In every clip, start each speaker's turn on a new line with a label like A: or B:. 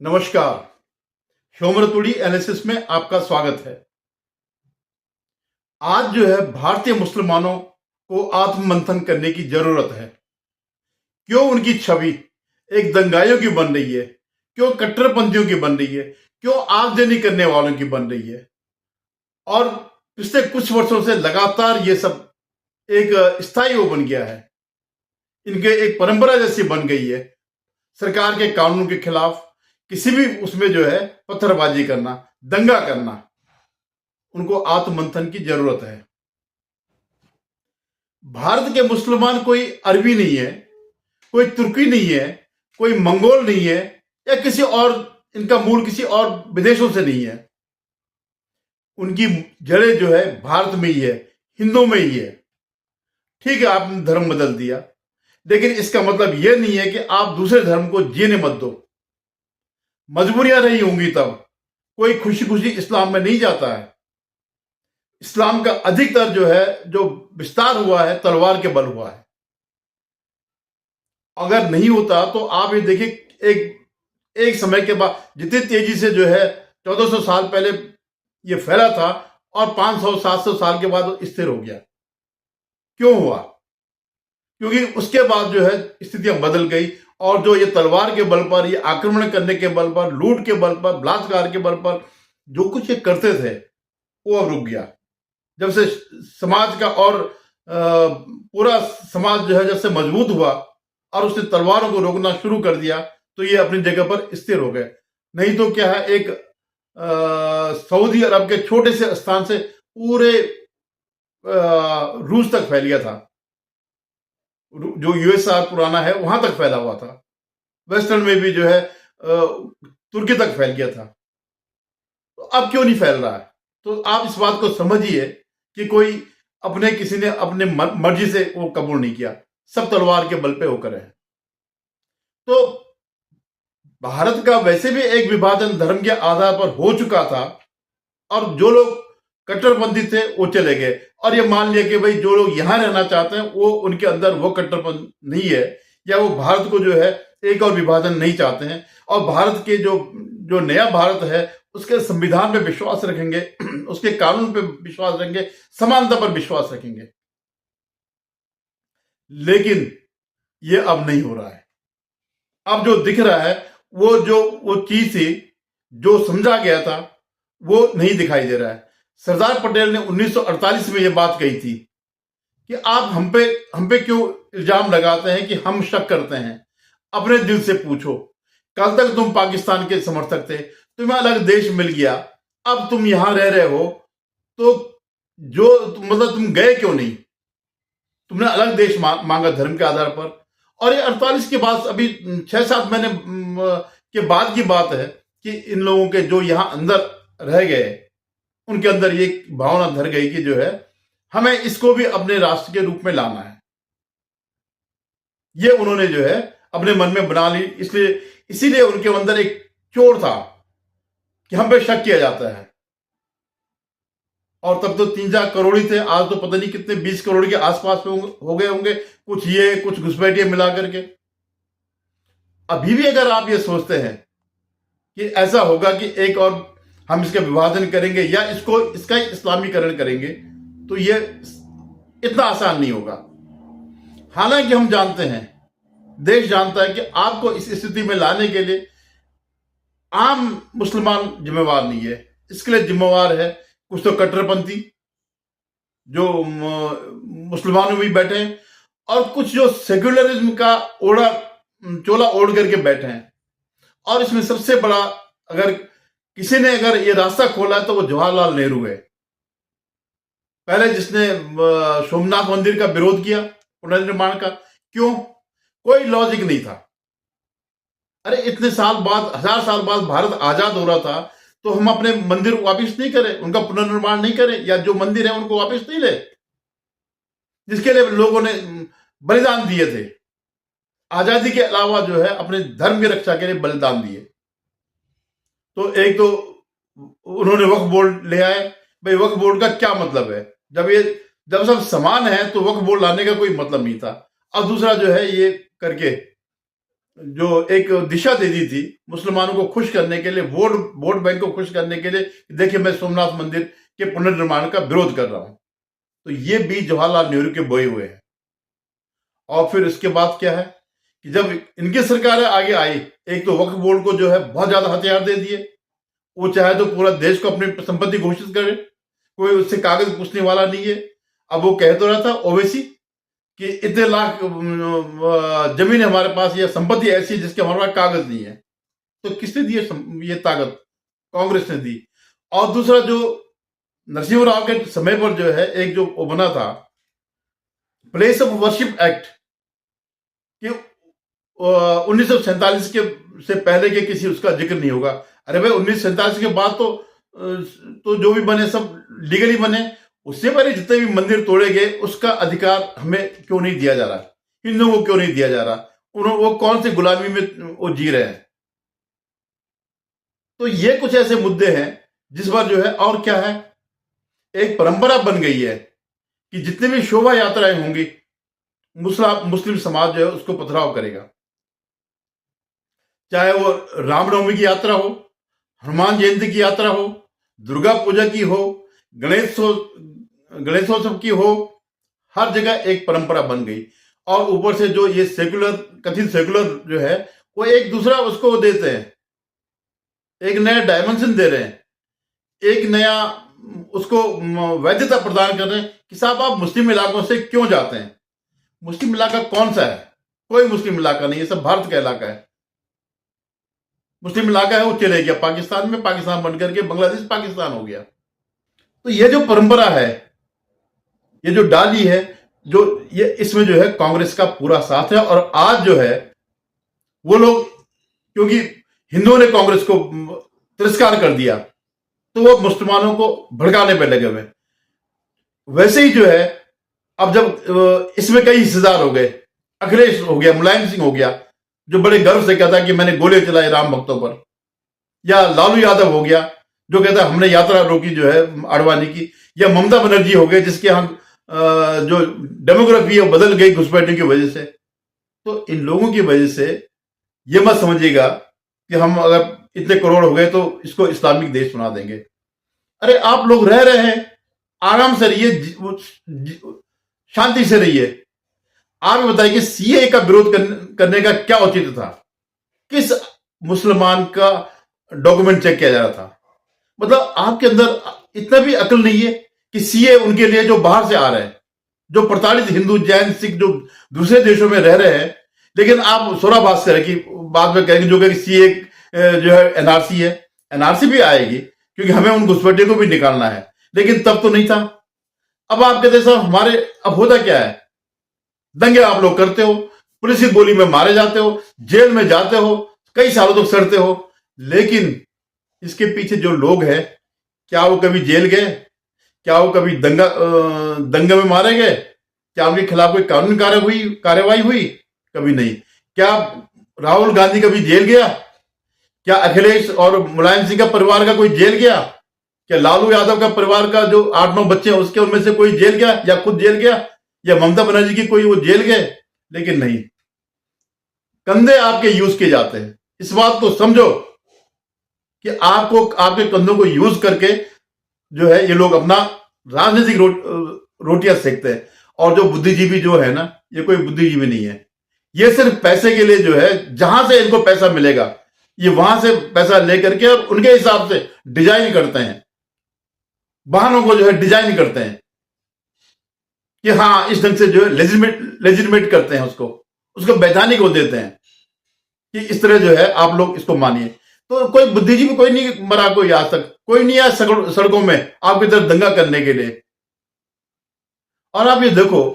A: नमस्कार। ह्यूमरतुड़ी एनालिसिस में आपका स्वागत है। आज जो है भारतीय मुसलमानों को आत्ममंथन करने की जरूरत है। क्यों उनकी छवि एक दंगाइयों की बन रही है, क्यों कट्टरपंथियों की बन रही है, क्यों आगजनी करने वालों की बन रही है। और पिछले कुछ वर्षों से लगातार ये सब एक स्थायी वो बन गया है, इनके एक परंपरा जैसी बन गई है। सरकार के कानून के खिलाफ किसी भी उसमें जो है पत्थरबाजी करना, दंगा करना, उनको आत्ममंथन की जरूरत है। भारत के मुसलमान कोई अरबी नहीं है, कोई तुर्की नहीं है, कोई मंगोल नहीं है, या किसी और, इनका मूल किसी और विदेशों से नहीं है। उनकी जड़ें जो है भारत में ही है, हिंदू में ही है। ठीक है, आपने धर्म बदल दिया, लेकिन इसका मतलब यह नहीं है कि आप दूसरे धर्म को जीने मत दो। मजबूरियां रही होंगी तब, कोई खुशी खुशी इस्लाम में नहीं जाता है। इस्लाम का अधिकतर जो है, जो विस्तार हुआ है, तलवार के बल हुआ है। अगर नहीं होता तो आप ये देखिए, एक समय के बाद जितनी तेजी से जो है 1400 साल पहले ये फैला था और 500-700 साल के बाद वो स्थिर हो गया। क्यों हुआ? क्योंकि उसके बाद जो है स्थितियां बदल गई, और जो ये तलवार के बल पर, ये आक्रमण करने के बल पर, लूट के बल पर, बलात्कार के बल पर जो कुछ ये करते थे वो अब रुक गया। जब से समाज का और पूरा समाज जो है जब से मजबूत हुआ और उसने तलवारों को रोकना शुरू कर दिया, तो ये अपनी जगह पर स्थिर हो गए। नहीं तो क्या है, एक सऊदी अरब के छोटे से स्थान से पूरे रूस तक फैल गया था। जो यूएसआर पुराना है वहां तक फैला हुआ था। वेस्टर्न में भी जो है तुर्की तक फैल गया था। तो अब क्यों नहीं फैल रहा है? तो आप इस बात को समझिए कि किसी ने अपने मर्जी से वो कबूल नहीं किया, सब तलवार के बल पे होकर है। तो भारत का वैसे भी एक विभाजन धर्म के आधार पर हो चुका था, और जो लोग कट्टरपंथी थे वो चले गए, और ये मान लिया कि भाई जो लोग यहां रहना चाहते हैं वो, उनके अंदर वो कट्टरपंथ नहीं है, या वो भारत को जो है एक और विभाजन नहीं चाहते हैं, और भारत के जो नया भारत है उसके संविधान पे विश्वास रखेंगे, उसके कानून पे विश्वास रखेंगे, समानता पर विश्वास रखेंगे। लेकिन ये अब नहीं हो रहा है। अब जो दिख रहा है वो चीज थी, जो समझा गया था वो नहीं दिखाई दे रहा है। सरदार पटेल ने 1948 में ये बात कही थी कि आप हम पे क्यों इल्जाम लगाते हैं कि हम शक करते हैं। अपने दिल से पूछो, कल तक तुम पाकिस्तान के समर्थक थे, तुम्हें अलग देश मिल गया, अब तुम यहां रह रहे हो, तो मतलब तुम गए क्यों नहीं? तुमने अलग देश मांगा धर्म के आधार पर। और ये 48 के बाद, अभी 6-7 महीने के बाद की बात है कि इन लोगों के जो यहां अंदर रह गए, उनके अंदर ये भावना धर गई कि जो है हमें इसको भी अपने राष्ट्र के रूप में लाना है। ये उन्होंने जो है अपने मन में बना ली। इसीलिए उनके अंदर एक चोर था कि हम पे शक किया जाता है। और तब तो 3-4 करोड़ ही थे, आज तो पता नहीं कितने 20 करोड़ के आसपास हो गए होंगे, कुछ ये कुछ घुसपैठिए मिला करके। अभी भी अगर आप ये सोचते हैं कि ऐसा होगा कि एक और हम इसका विभाजन करेंगे या इसका इस्लामीकरण करेंगे, तो ये इतना आसान नहीं होगा। हालांकि हम जानते हैं, देश जानता है कि आपको इस स्थिति में लाने के लिए आम मुसलमान जिम्मेवार नहीं है। इसके लिए जिम्मेवार है कुछ तो कट्टरपंथी जो मुसलमानों में बैठे हैं, और कुछ जो सेक्युलरिज्म का चोला ओढ़ करके बैठे हैं। और इसमें सबसे बड़ा, अगर किसी ने ये रास्ता खोला है तो वो जवाहरलाल नेहरू है। पहले जिसने सोमनाथ मंदिर का विरोध किया, पुनर्निर्माण का। क्यों? कोई लॉजिक नहीं था। अरे इतने साल बाद, 1000 साल बाद भारत आजाद हो रहा था, तो हम अपने मंदिर वापस नहीं करें, उनका पुनर्निर्माण नहीं करें, या जो मंदिर है उनको वापस नहीं ले, जिसके लिए लोगों ने बलिदान दिए थे। आजादी के अलावा जो है अपने धर्म की रक्षा के लिए बलिदान दिए। तो एक तो उन्होंने वक्फ बोर्ड ले आए। भाई वक्फ बोर्ड का क्या मतलब है? जब सब समान है तो वक्फ बोर्ड लाने का कोई मतलब नहीं था। और दूसरा जो है ये करके जो एक दिशा दे दी थी मुसलमानों को खुश करने के लिए, वोट बैंक को खुश करने के लिए, देखिए मैं सोमनाथ मंदिर के पुनर्निर्माण का विरोध कर रहा हूं, तो ये बीज जवाहरलाल नेहरू के बोए हुए हैं। और फिर इसके बाद क्या है कि जब इनकी सरकार आगे आई, एक तो वक्फ बोर्ड को जो है बहुत ज्यादा हथियार दे दिए, वो चाहे तो पूरा देश को अपनी संपत्ति घोषित करे, कोई उससे कागज पूछने वाला नहीं है। अब वो कह तो रहा था ओवैसी कि इतने लाख जमीन हमारे पास, या संपत्ति ऐसी है जिसके हमारे पास कागज नहीं है, तो किसने दी ये ताकत? कांग्रेस ने दी। और दूसरा, जो नरसिंह राव के समय पर जो है एक जो बना था प्लेस ऑफ वर्शिप एक्ट, कि 1947 के से पहले के किसी उसका जिक्र नहीं होगा। अरे भाई 1947 के बाद तो जो भी बने सब लीगली बने, उससे पहले जितने भी मंदिर तोड़े गए उसका अधिकार हमें क्यों नहीं दिया जा रहा? हिंदुओं को क्यों नहीं दिया जा रहा? वो कौन सी गुलामी में वो जी रहे हैं? तो ये कुछ ऐसे मुद्दे हैं जिस बार जो है, और क्या है, एक परंपरा बन गई है कि जितनी भी शोभा यात्राएं होंगी मुस्लिम समाज जो है उसको पथराव करेगा। चाहे वो रामनवमी की यात्रा हो, हनुमान जयंती की यात्रा हो, दुर्गा पूजा की हो, गणेशोत्सव की हो, हर जगह एक परंपरा बन गई। और ऊपर से जो ये सेकुलर, कथित सेकुलर जो है, वो एक दूसरा उसको देते हैं, एक नया डायमेंशन दे रहे हैं, एक नया उसको वैधता प्रदान कर रहे हैं कि साहब आप मुस्लिम इलाकों से क्यों जाते हैं? मुस्लिम इलाका कौन सा है? कोई मुस्लिम इलाका नहीं है, सब भारत का इलाका है। मुस्लिम इलाका है वो चले गया पाकिस्तान में, पाकिस्तान बनकर के बांग्लादेश पाकिस्तान हो गया। तो ये जो परंपरा है, ये जो डाली है, जो ये इसमें जो है कांग्रेस का पूरा साथ है। और आज जो है वो लोग, क्योंकि हिंदुओं ने कांग्रेस को तिरस्कार कर दिया, तो वो मुसलमानों को भड़काने पर लगे हुए। वैसे ही जो है अब जब इसमें कई हिस्सेदार हो गए, अखिलेश हो गया, मुलायम सिंह हो गया, जो बड़े गर्व से कहता है कि मैंने गोले चलाए राम भक्तों पर, या लालू यादव हो गया जो कहता है हमने यात्रा रोकी जो है आडवाणी की, या ममता बनर्जी हो गए जिसके हम जो डेमोग्राफी है बदल गई घुसपैठियों की वजह से। तो इन लोगों की वजह से ये मत समझिएगा कि हम अगर इतने करोड़ हो गए तो इसको इस्लामिक देश बना देंगे। अरे आप लोग रह रहे हैं, आराम से रहिए, शांति से रहिए। आप बताइए कि सीए का विरोध करने का क्या औचित्य था? किस मुसलमान का डॉक्यूमेंट चेक किया जा रहा था? मतलब आपके अंदर इतना भी अकल नहीं है कि सीए उनके लिए जो बाहर से आ रहे हैं, जो प्रताड़ित हिंदू, जैन, सिख जो दूसरे देशों में रह रहे हैं। लेकिन आप स्वराभास करें कि बाद में कहेंगे जो कि सीए जो है एनआरसी है, एनआरसी भी आएगी क्योंकि हमें उन घुसपैठियों को भी निकालना है, लेकिन तब तो नहीं था। अब आप कहते साहब हमारे, अब होता क्या है, दंगे आप लोग करते हो, पुलिस की गोली में मारे जाते हो, जेल में जाते हो, कई सालों तक सड़ते हो, लेकिन इसके पीछे जो लोग हैं, क्या वो कभी जेल गए? क्या वो कभी दंगे में मारे गए? क्या उनके खिलाफ कोई कानूनी कार्यवाही हुई? कभी नहीं। क्या राहुल गांधी कभी जेल गया? क्या अखिलेश और मुलायम सिंह का परिवार का कोई जेल गया? क्या लालू यादव का परिवार का जो 8-9 बच्चे हैं उसके उनमें से कोई जेल गया, या खुद जेल गया, या ममता बनर्जी की कोई वो जेल गए? लेकिन नहीं, कंधे आपके यूज किए जाते हैं। इस बात को समझो कि आपको, आपके कंधों को यूज करके जो है ये लोग अपना राजनीतिक रोटियां सेकते हैं। और जो बुद्धिजीवी जो है ना, ये कोई बुद्धिजीवी नहीं है, ये सिर्फ पैसे के लिए जो है, जहां से इनको पैसा मिलेगा ये वहां से पैसा लेकर के और उनके हिसाब से डिजाइन करते हैं, बहानों को जो है डिजाइन करते हैं कि हाँ इस ढंग से जो है लेजिटिमेट करते हैं, उसको वैधानिक हो देते हैं कि इस तरह जो है आप लोग इसको मानिए। तो कोई बुद्धिजीवी कोई नहीं मरा, कोई आज तक कोई नहीं आया सड़कों में आपकी तरफ दंगा करने के लिए। और आप ये देखो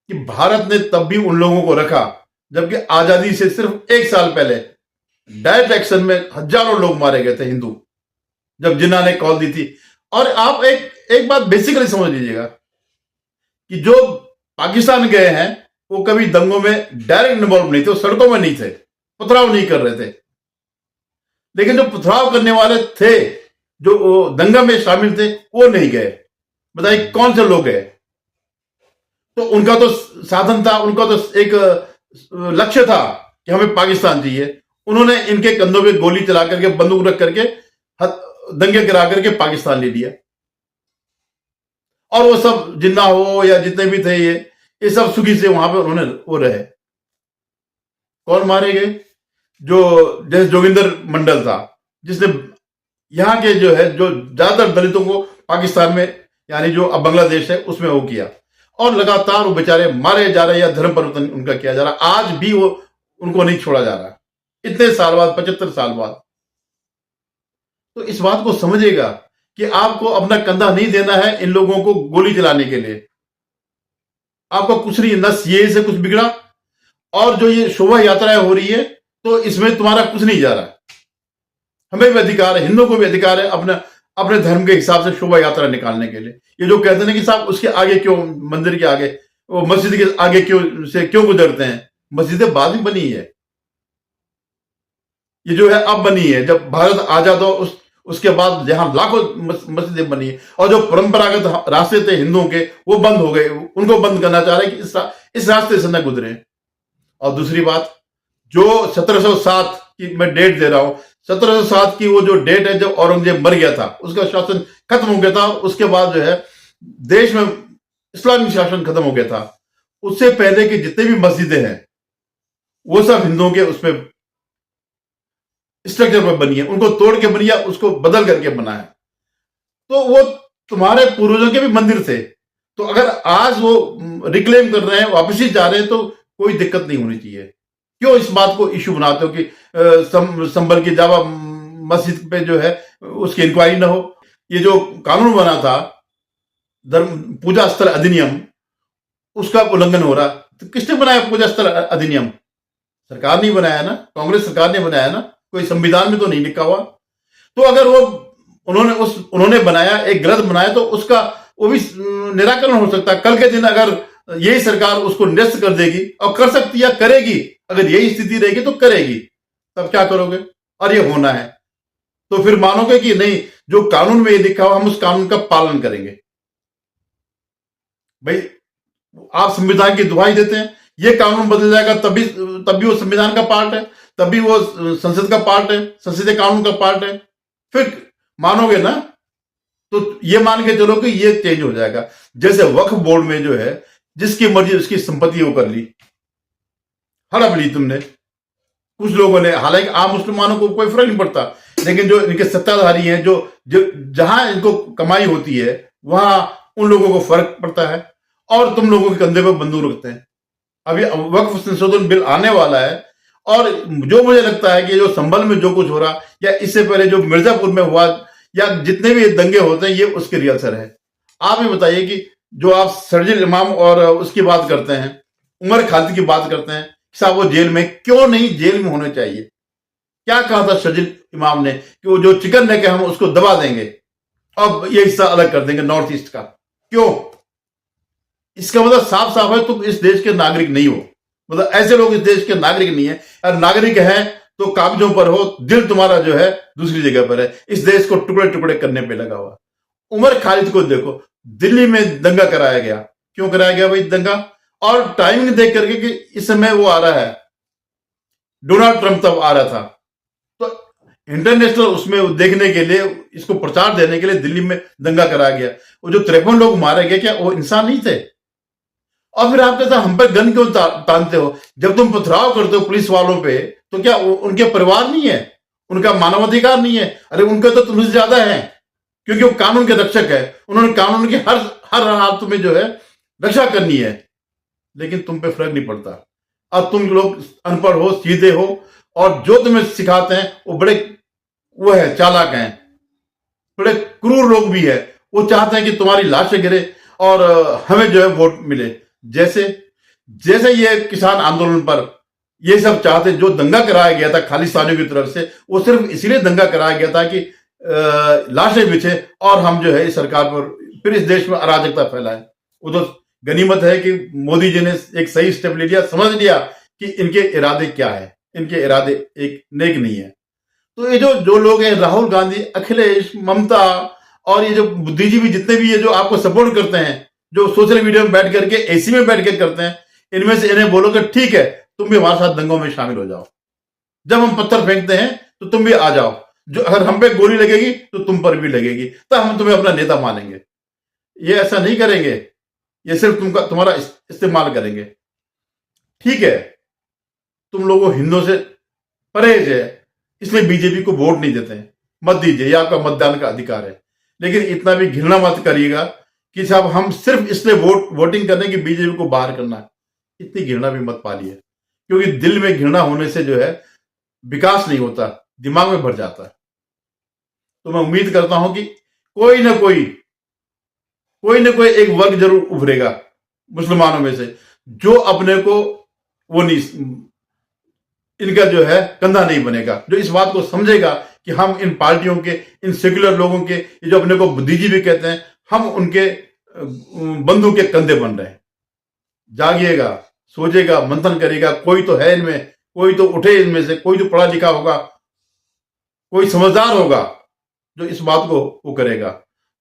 A: कि भारत ने तब भी उन लोगों को रखा, जबकि आजादी से सिर्फ 1 साल पहले डायरेक्ट एक्शन में हजारों लोग मारे गए थे हिंदू, जब जिन्ना ने कॉल दी थी। और आप एक बात बेसिकली समझ लीजिएगा कि जो पाकिस्तान गए हैं वो कभी दंगों में डायरेक्ट इन्वॉल्व नहीं थे, वो सड़कों में नहीं थे, पथराव नहीं कर रहे थे। लेकिन जो पथराव करने वाले थे, जो दंगा में शामिल थे, वो नहीं गए। बताइए कौन से लोग गए? तो उनका तो साधन था, उनका तो एक लक्ष्य था कि हमें पाकिस्तान चाहिए, उन्होंने इनके कंधों पे गोली चला करके, बंदूक रख करके, दंगे करा करके पाकिस्तान ले लिया। और वो सब जिन्ना हो या जितने भी थे, ये सब सुखी से वहां पे उन्होंने वो रहे। कौन मारे गए? जो जैसे जोगिंदर मंडल था, जिसने यहाँ के जो है, जो ज्यादातर दलितों को पाकिस्तान में, यानी जो अब बांग्लादेश है, उसमें वो किया, और लगातार वो बेचारे मारे जा रहे, या धर्म परिवर्तन उनका किया जा रहा। आज भी वो उनको नहीं छोड़ा जा रहा, इतने साल बाद, 75 साल बाद। तो इस बात को समझिएगा कि आपको अपना कंधा नहीं देना है इन लोगों को गोली चलाने के लिए। आपका कुछ नहीं, न सीए से कुछ बिगड़ा, और जो ये शोभा यात्राएं हो रही है, तो इसमें तुम्हारा कुछ नहीं जा रहा। हमें भी अधिकार है, हिंदुओं को भी अधिकार है अपने अपने धर्म के हिसाब से शोभा यात्रा निकालने के लिए। ये जो कहते हैं कि साहब उसके आगे क्यों, मंदिर के आगे, वो मस्जिद के आगे क्यों गुजरते हैं? मस्जिदें बाद में बनी है, ये जो है अब बनी है। जब भारत आजाद हो उसके बाद जहां लाखों मस्जिदें बनी है, और जो परंपरागत रास्ते थे हिंदुओं के, वो बंद हो गए। उनको बंद करना चाह रहे हैं कि इस रास्ते से न गुजरे। और दूसरी बात, जो 1707 की मैं डेट दे रहा हूं, 1707 की वो जो डेट है, जब औरंगजेब मर गया था, उसका शासन खत्म हो गया था, उसके बाद जो है देश में इस्लामिक शासन खत्म हो गया था। उससे पहले की जितने भी मस्जिदें हैं, वो सब हिंदुओं के उसमें स्ट्रक्चर पर बनी है, उनको तोड़ के बनी है, उसको बदल करके बना है। तो वो तुम्हारे पूर्वजों के भी मंदिर थे। तो अगर आज वो रिक्लेम कर रहे हैं, वापसी जा रहे हैं, तो कोई दिक्कत नहीं होनी चाहिए। क्यों इस बात को इशू बनाते हो कि संभल की जावा मस्जिद पे जो है उसकी इंक्वायरी ना हो? ये जो कानून बना था, धर्म पूजा स्थल अधिनियम, उसका उल्लंघन हो रहा। तो किसने बनाया पूजा स्थल अधिनियम? सरकार नहीं बनाया ना, कांग्रेस सरकार ने बनाया ना, कोई संविधान में तो नहीं लिखा हुआ। तो अगर वो उन्होंने बनाया, एक गलत बनाया, तो उसका वो भी निराकरण हो सकता है। कल के दिन अगर यही सरकार उसको निरस्त कर देगी, और कर सकती है, करेगी, अगर यही स्थिति रहेगी तो करेगी, तब क्या करोगे? और ये होना है तो फिर मानोगे कि नहीं, जो कानून में ये लिखा हुआ, हम उस कानून का पालन करेंगे। भाई, आप संविधान की दुहाई देते हैं, ये कानून बदल जाएगा तब भी वो संविधान का पार्ट है, तब भी वो संसद का पार्ट है, संसदीय कानून का पार्ट है, फिर मानोगे ना? तो ये मान के चलो कि ये चेंज हो जाएगा। जैसे वक्फ बोर्ड में जो है, जिसकी मर्जी उसकी संपत्ति वो कर ली, हड़प ली तुमने, कुछ लोगों ने। हालांकि आम मुसलमानों को कोई फर्क नहीं पड़ता, लेकिन जो इनके सत्ताधारी हैं, जो जहां इनको कमाई होती है, वहां उन लोगों को फर्क पड़ता है, और तुम लोगों के कंधे पर बंदूक रखते हैं। अभी वक्फ संशोधन बिल आने वाला है, और जो मुझे लगता है कि जो संभल में जो कुछ हो रहा, या इससे पहले जो मिर्जापुर में हुआ, या जितने भी दंगे होते हैं, ये उसके रिहर्सल है। आप ये बताइए कि जो आप शर्जील इमाम और उसकी बात करते हैं, उमर खालिद की बात करते हैं, साहब वो जेल में क्यों नहीं? जेल में होने चाहिए। क्या कहा था शर्जील इमाम ने कि वो जो चिकन लेके हम उसको दबा देंगे, अब ये हिस्सा अलग कर देंगे नॉर्थ ईस्ट का। क्यों? इसका मतलब साफ साफ है, तुम इस देश के नागरिक नहीं हो। मतलब ऐसे लोग इस देश के नागरिक नहीं है। और नागरिक है तो कागजों पर हो, दिल तुम्हारा जो है दूसरी जगह पर है, इस देश को टुकड़े टुकड़े करने पे लगा हुआ। उमर खालिद को देखो, दिल्ली में दंगा कराया गया। क्यों कराया गया भाई दंगा? और टाइमिंग देख करके कि इस समय वो आ रहा है, डोनाल्ड ट्रंप तब आ रहा था, तो इंटरनेशनल उसमें देखने के लिए, इसको प्रचार देने के लिए दिल्ली में दंगा कराया गया। वो जो 53 लोग मारे गए, क्या वो इंसान नहीं थे? और फिर आप कहते हैं हम पे गन क्यों तानते हो? जब तुम पथराव करते हो पुलिस वालों पे, तो क्या उनके परिवार नहीं है? उनका मानवाधिकार नहीं है? अरे उनके तो तुमसे ज्यादा है, क्योंकि वो कानून के रक्षक है। उन्होंने कानून की हर हालत में जो है रक्षा करनी है, लेकिन तुम पे फर्क नहीं पड़ता। अब तुम लोग अनपढ़ हो, सीधे हो, और जो तुम्हें सिखाते हैं वो बड़े वो है, चालाक हैं, बड़े क्रूर लोग भी है। वो चाहते हैं कि तुम्हारी लाशें गिरे और हमें जो है वोट मिले। जैसे ये किसान आंदोलन पर ये सब चाहते, जो दंगा कराया गया था खालिस्तानियों की तरफ से, वो सिर्फ इसलिए दंगा कराया गया था कि लाशें बिछे और हम जो है इस सरकार पर फिर इस देश में अराजकता फैलाए। वो तो गनीमत है कि मोदी जी ने एक सही स्टेप ले लिया, समझ लिया कि इनके इरादे क्या है, इनके इरादे एक नेक नहीं है। तो ये जो लोग हैं, राहुल गांधी, अखिलेश, ममता, और ये जो बुद्धिजीवी जितने भी ये जो आपको सपोर्ट करते हैं, जो सोशल मीडिया में बैठ करके एसी में बैठ के करते हैं, इनमें से इन्हें बोलो कि ठीक है, तुम भी हमारे साथ दंगों में शामिल हो जाओ। जब हम पत्थर फेंकते हैं तो तुम भी आ जाओ, जो अगर हम पे गोली लगेगी तो तुम पर भी लगेगी, तब हम तुम्हें अपना नेता मानेंगे। ये ऐसा नहीं करेंगे, ये सिर्फ तुम्हारा इस्तेमाल करेंगे। ठीक है, तुम लोगों हिंदुओं से परहेज है, इसलिए बीजेपी को वोट नहीं देते हैं, मत दीजिए, ये आपका मतदान का अधिकार है। लेकिन इतना भी घृणा मत करिएगा कि साहब हम सिर्फ इसलिए वोटिंग करने की बीजेपी को बाहर करना है। इतनी घृणा भी मत पालिए, क्योंकि दिल में घृणा होने से जो है विकास नहीं होता, दिमाग में भर जाता है। तो मैं उम्मीद करता हूं कि कोई ना कोई एक वर्ग जरूर उभरेगा मुसलमानों में से, जो अपने को वो नहीं, इनका जो है कंधा नहीं बनेगा, जो इस बात को समझेगा कि हम इन पार्टियों के, इन सेक्युलर लोगों के, ये जो अपने को बुद्धिजीवी कहते हैं, हम उनके बंधु के कंधे बन रहे हैं। जागिएगा, सोचेगा, मंथन करेगा, कोई तो है इनमें, कोई तो उठे इनमें से, कोई तो पढ़ा लिखा होगा, कोई समझदार होगा जो इस बात को वो करेगा।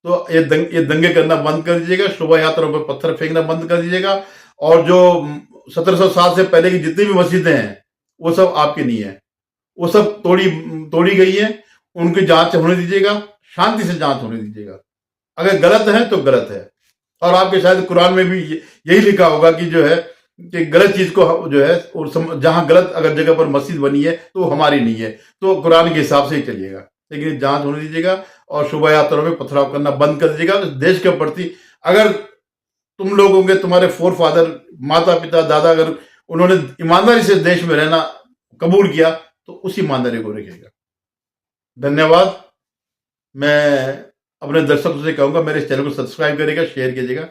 A: तो ये दंगे करना बंद कर दीजिएगा, शोभा यात्राओं पर पत्थर फेंकना बंद कर दीजिएगा, और जो 1700 साल से पहले की जितनी भी मस्जिदें हैं वो सब आपकी नहीं है, वो सब तोड़ी गई है, उनकी जांच होने दीजिएगा, शांति से जांच होने दीजिएगा। अगर गलत है तो गलत है, और आपके शायद कुरान में भी यही लिखा होगा कि जो है कि गलत चीज को जो है, और जहां गलत अगर जगह पर मस्जिद बनी है तो वो हमारी नहीं है, तो कुरान के हिसाब से ही चलिएगा। लेकिन जांच होने दीजिएगा और शोभा यात्राओं में पथराव करना बंद कर दीजिएगा। देश के प्रति अगर तुम लोगों के, तुम्हारे फोर फादर, माता पिता, दादा, अगर उन्होंने ईमानदारी से देश में रहना कबूल किया तो उसी ईमानदारी को रखिएगा। धन्यवाद। मैं अपने दर्शकों से कहूंगा मेरे इस चैनल को सब्सक्राइब करिएगा, शेयर कीजिएगा।